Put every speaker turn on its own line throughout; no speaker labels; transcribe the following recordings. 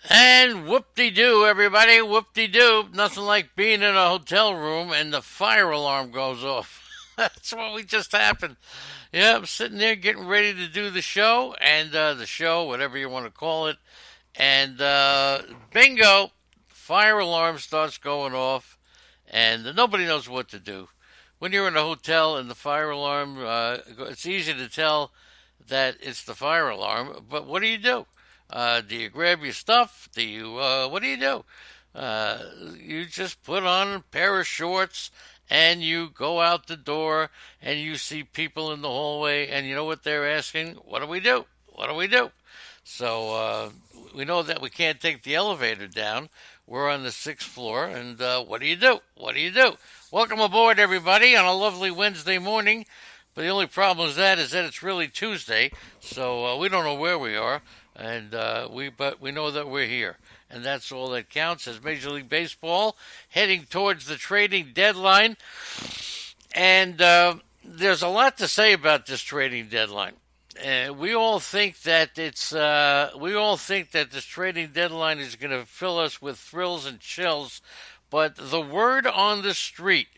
And whoop-de-doo, everybody, whoop-de-doo. Nothing like being in a hotel room and the fire alarm goes off. That's what we just happened. Yeah, I'm sitting there getting ready to do the show, whatever you want to call it, and bingo, fire alarm starts going off, and nobody knows what to do. When you're in a hotel and the fire alarm, it's easy to tell that it's the fire alarm, but what do? Do you grab your stuff? What do? Uh, you just put on a pair of shorts and you go out the door and you see people in the hallway and you know what they're asking? What do we do? What do we do? So we know that we can't take the elevator down. We're on the sixth floor, and what do you do? What do you do? Welcome aboard, everybody, on a lovely Wednesday morning. But the only problem is that it's really Tuesday, so we don't know where we are, and but we know that we're here, and that's all that counts. As Major League Baseball heading towards the trading deadline, and there's a lot to say about this trading deadline. We all think that we all think that this trading deadline is going to fill us with thrills and chills, but the word on the street,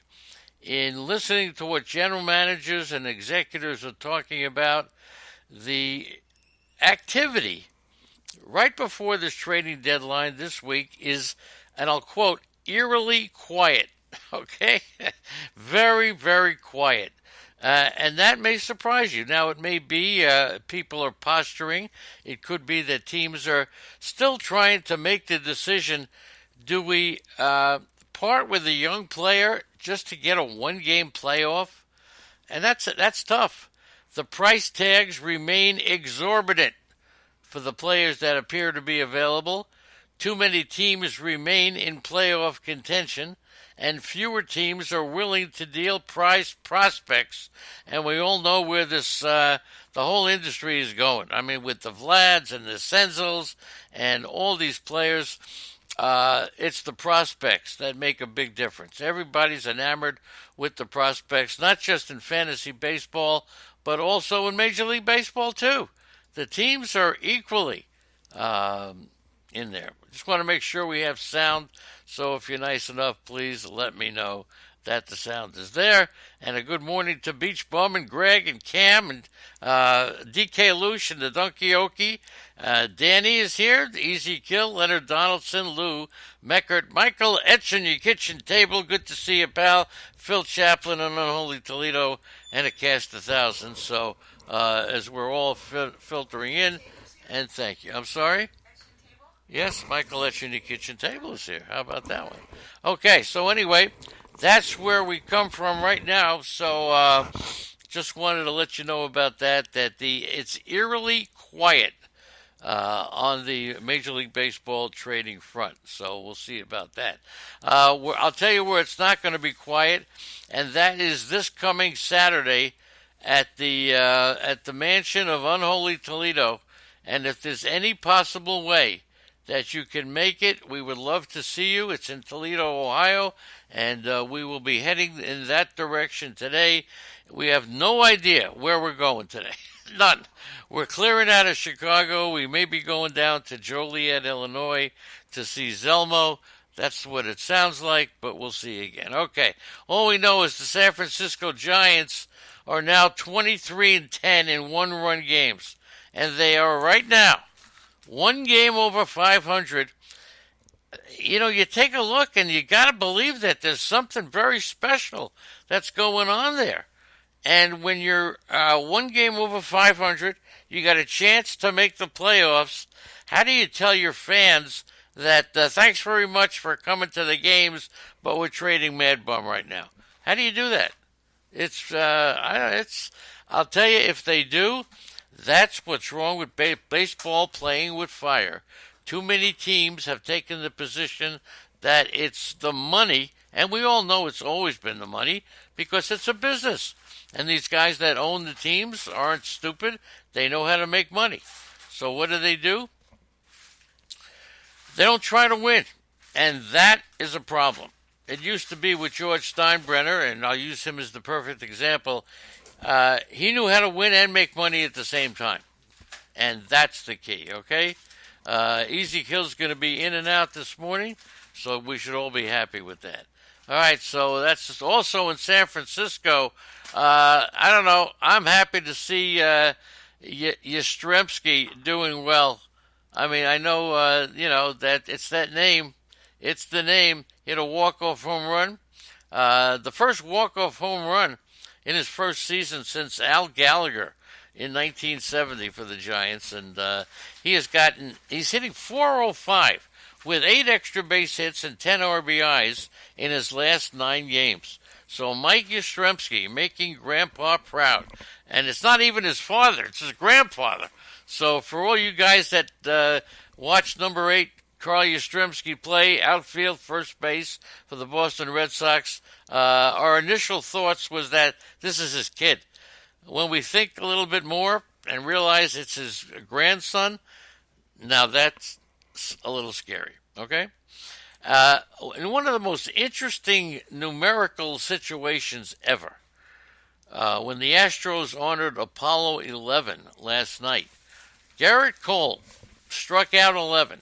in listening to what general managers and executives are talking about, the activity right before this trading deadline this week is, and I'll quote, eerily quiet. Okay? Very, very quiet. And that may surprise you. Now, it may be people are posturing. It could be that teams are still trying to make the decision, do we part with a young player just to get a one-game playoff? And that's tough. The price tags remain exorbitant for the players that appear to be available. Too many teams remain in playoff contention, and fewer teams are willing to deal prize prospects. And we all know where the whole industry is going. I mean, with the Vlads and the Senzels and all these players, it's the prospects that make a big difference. Everybody's enamored with the prospects, not just in fantasy baseball, but also in Major League Baseball, too. The teams are equally in there. Just want to make sure we have sound, so if you're nice enough, please let me know that the sound is there. And a good morning to Beach Bum and Greg and Cam and DK Lush and the Donkey Okie. Danny is here, the Easy Kill, Leonard Donaldson, Lou Meckert, Michael Etchin, your kitchen table. Good to see you, pal. Phil Chaplin and Unholy Toledo and a cast of thousands. So as we're all filtering in, and thank you. I'm sorry? Yes, Michael Etchin, your kitchen table is here. How about that one? Okay, so anyway, that's where we come from right now. So just wanted to let you know about that. It's eerily quiet on the Major League Baseball trading front. So we'll see about that. I'll tell you where it's not going to be quiet, and that is this coming Saturday at the mansion of Unholy Toledo. And if there's any possible way that you can make it, we would love to see you. It's in Toledo, Ohio, and we will be heading in that direction today. We have no idea where we're going today. None. We're clearing out of Chicago. We may be going down to Joliet, Illinois to see Zelmo. That's what it sounds like, but we'll see again. Okay. All we know is the San Francisco Giants are now 23-10 in one-run games, and they are right now one game over 500. You know, you take a look and you got to believe that there's something very special that's going on there. And when you're one game over 500, you got a chance to make the playoffs. How do you tell your fans that thanks very much for coming to the games, but we're trading Mad Bum right now? How do you do that? I'll tell you, if they do, that's what's wrong with baseball playing with fire. Too many teams have taken the position that it's the money, and we all know it's always been the money because it's a business. And these guys that own the teams aren't stupid. They know how to make money. So what do? They don't try to win. And that is a problem. It used to be with George Steinbrenner, and I'll use him as the perfect example. He knew how to win and make money at the same time. And that's the key, okay? Easy Kill's going to be in and out this morning, so we should all be happy with that. All right, so that's just also in San Francisco. I don't know. I'm happy to see Yastrzemski doing well. I mean, I know that it's that name. It's the name. Hit a walk-off home run. The first walk-off home run in his first season since Al Gallagher in 1970 for the Giants, and he's hitting 405 with 8 extra base hits and 10 RBIs in his last 9 games. So Mike Yastrzemski making Grandpa proud, and it's not even his father; it's his grandfather. So for all you guys that watch number 8 Carl Yastrzemski play outfield, first base for the Boston Red Sox, our initial thoughts was that this is his kid. When we think a little bit more and realize it's his grandson, now that's a little scary, okay? In one of the most interesting numerical situations ever, when the Astros honored Apollo 11 last night, Garrett Cole struck out 11.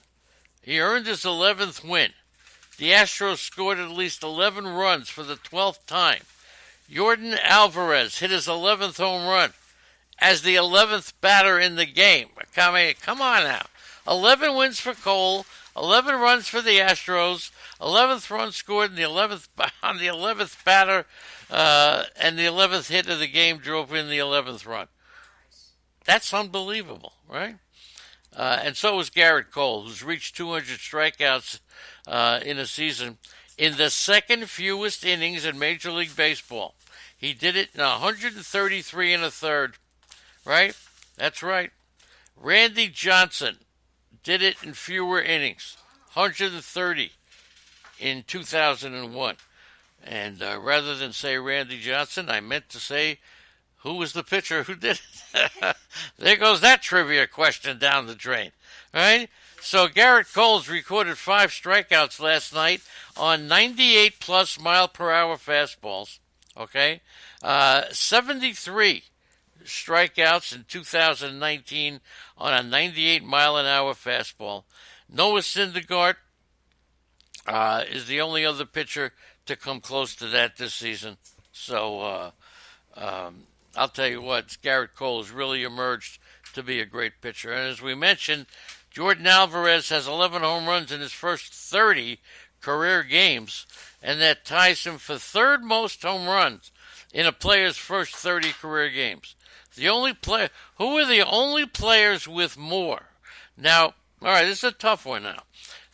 He earned his 11th win. The Astros scored at least 11 runs for the 12th time. Yordan Alvarez hit his 11th home run as the 11th batter in the game. Come on now. 11 wins for Cole, 11 runs for the Astros, 11th run scored in the 11th on the 11th batter, and the 11th hit of the game drove in the 11th run. That's unbelievable, right? And so was Garrett Cole, who's reached 200 strikeouts in a season in the second fewest innings in Major League Baseball. He did it in 133 and a third, right? That's right. Randy Johnson did it in fewer innings, 130 in 2001. And rather than say Randy Johnson, I meant to say who was the pitcher who did it. There goes that trivia question down the drain, right? So Garrett Cole's recorded 5 strikeouts last night on 98-plus mile-per-hour fastballs, okay? 73 strikeouts in 2019 on a 98-mile-an-hour fastball. Noah Syndergaard is the only other pitcher to come close to that this season. So I'll tell you what, Garrett Cole has really emerged to be a great pitcher. And as we mentioned, Yordan Alvarez has 11 home runs in his first 30 career games, and that ties him for third most home runs in a player's first 30 career games. Who are the only players with more? Now, all right, this is a tough one now.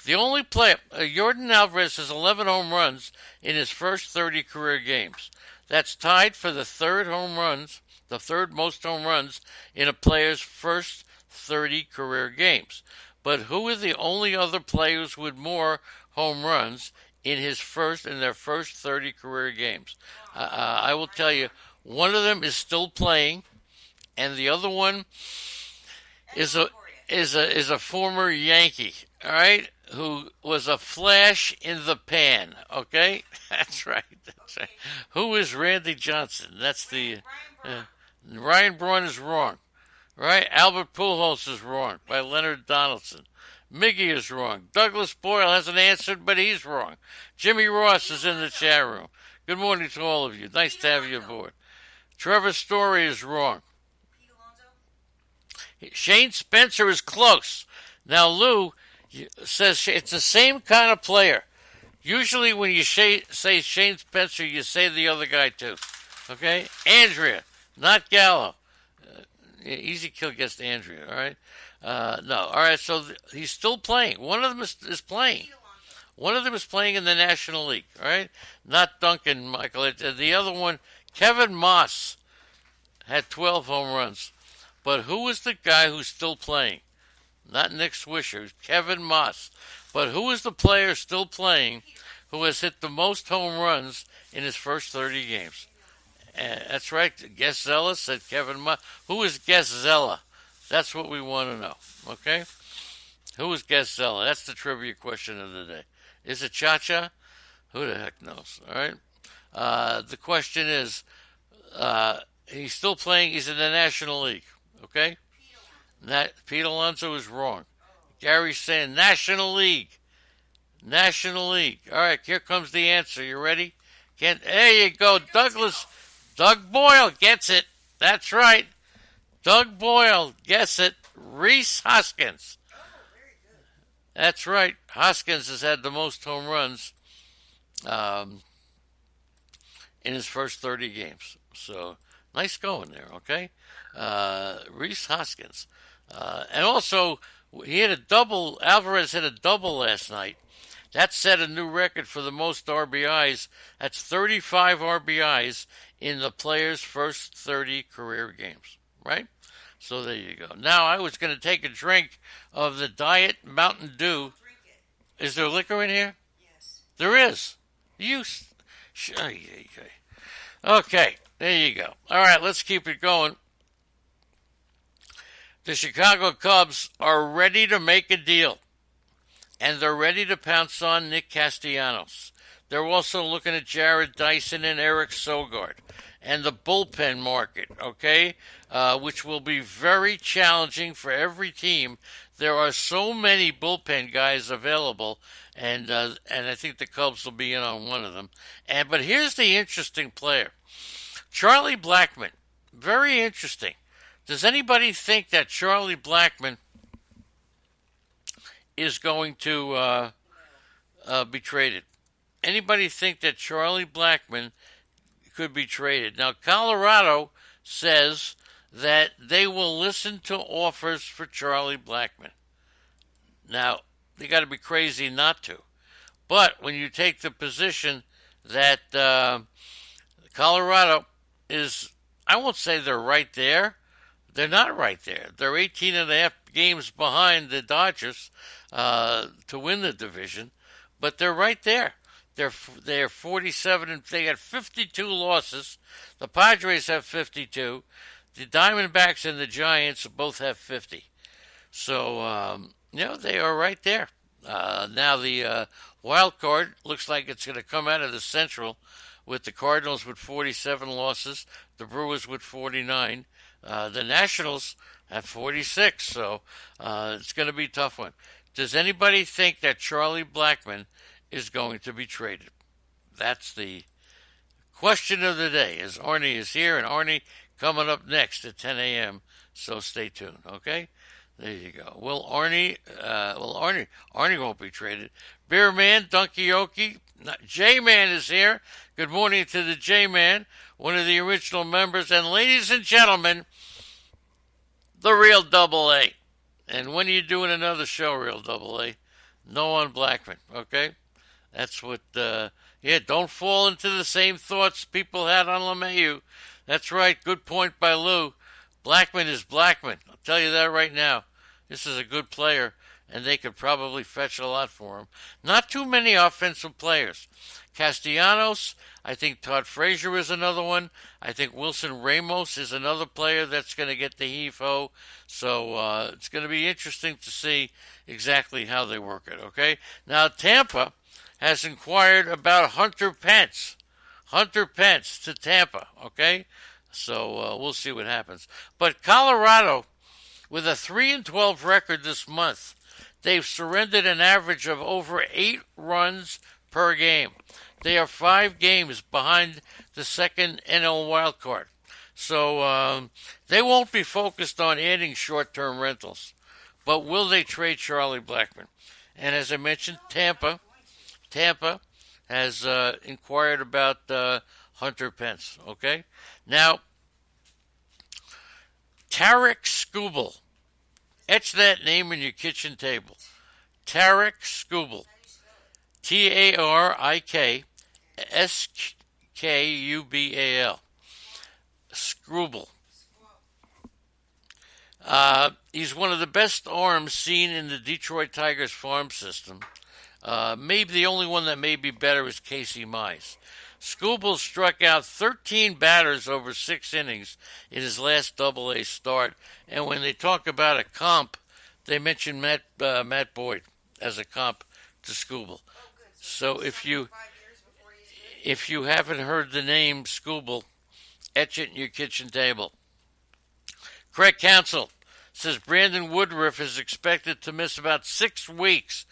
The only player, Yordan Alvarez has 11 home runs in his first 30 career games. That's tied for the third most home runs in a player's first 30 career games. But who are the only other players with more home runs in their first 30 career games? I will tell you, one of them is still playing, and the other one is a former Yankee. All right, who was a flash in the pan. Okay, that's right. That's right. Who is Randy Johnson? That's the Ryan Braun is wrong. Right? Albert Pujols is wrong by Leonard Donaldson. Miggy is wrong. Douglas Boyle hasn't answered, but he's wrong. Jimmy Ross is in the chat room. Good morning to all of you. Nice to have you aboard. Trevor Story is wrong. Shane Spencer is close. Now, Lou says it's the same kind of player. Usually when you say Shane Spencer, you say the other guy too. Okay? Andrea, not Gallo. Easy kill gets Andrea, all right? No, all right, so he's still playing. One of them is playing. One of them is playing in the National League, all right? Not Duncan, Michael. The other one, Kevin Moss, had 12 home runs. But who is the guy who's still playing? Not Nick Swisher, Kevin Moss. But who is the player still playing who has hit the most home runs in his first 30 games? That's right. Guess Zella said Kevin Moss. Who is Guess Zella? That's what we want to know. Okay? Who is Guess Zella? That's the trivia question of the day. Is it Cha-Cha? Who the heck knows? All right? The question is, he's still playing. He's in the National League. Okay? Pete Alonso is wrong. Gary's saying National League. National League. All right, here comes the answer. You ready? There you go. Douglas. Doug Boyle gets it. That's right. Doug Boyle gets it. Reese Hoskins. That's right. Hoskins has had the most home runs um, in his first 30 games. So nice going there, okay? Reese Hoskins. And also, he had a double. Alvarez hit a double last night. That set a new record for the most RBIs. That's 35 RBIs in the player's first 30 career games, right? So there you go. Now, I was going to take a drink of the Diet Mountain Dew. Is there liquor in here?
Yes.
There is. Okay, there you go. All right, let's keep it going. The Chicago Cubs are ready to make a deal, and they're ready to pounce on Nick Castellanos. They're also looking at Jared Dyson and Eric Sogard and the bullpen market, okay, which will be very challenging for every team. There are so many bullpen guys available, and I think the Cubs will be in on one of them. But here's the interesting player, Charlie Blackmon. Very interesting. Does anybody think that Charlie Blackmon is going to be traded? Anybody think that Charlie Blackmon could be traded? Now, Colorado says that they will listen to offers for Charlie Blackmon. Now, they got to be crazy not to. But when you take the position that Colorado is, I won't say they're right there. They're not right there. They're 18 and a half games behind the Dodgers to win the division, but they're right there. They're 47 and they got 52 losses. The Padres have 52. The Diamondbacks and the Giants both have 50. So they are right there. Now the wild card looks like it's going to come out of the Central with the Cardinals with 47 losses, the Brewers with 49. The Nationals have 46, so it's going to be a tough one. Does anybody think that Charlie Blackmon is going to be traded? That's the question of the day. As Arnie is here, and Arnie coming up next at 10 a.m., so stay tuned, okay? There you go. Arnie won't be traded. Beer Man, Donkey Okie, J-Man is here. Good morning to the J-Man, one of the original members. And ladies and gentlemen, the real Double A. And when are you doing another show, real Double A? No on Blackmon, okay? That's what, don't fall into the same thoughts people had on LeMahieu. That's right, good point by Lou. Blackmon is Blackmon. I'll tell you that right now. This is a good player, and they could probably fetch a lot for him. Not too many offensive players. Castellanos, I think Todd Frazier is another one. I think Wilson Ramos is another player that's going to get the heave-ho. So it's going to be interesting to see exactly how they work it, okay? Now, Tampa has inquired about Hunter Pence. Hunter Pence to Tampa, okay? So we'll see what happens. But Colorado, with a 3-12 record this month, they've surrendered an average of over 8 runs per game. They are 5 games behind the second NL wild card. So they won't be focused on adding short-term rentals. But will they trade Charlie Blackmon? And as I mentioned, Tampa has inquired about Hunter Pence. Okay? Now, Tarek Skubal. Etch that name in your kitchen table. Tarek Skubal. TARIK SKUBAL. Skubal. He's one of the best arms seen in the Detroit Tigers farm system. Maybe the only one that may be better is Casey Mize. Skubal struck out 13 batters over 6 innings in his last Double-A start. And when they talk about a comp, they mention Matt Boyd as a comp to Skubal. So if you haven't heard the name Skubal, etch it in your kitchen table. Craig Counsell says Brandon Woodruff is expected to miss about 6 weeks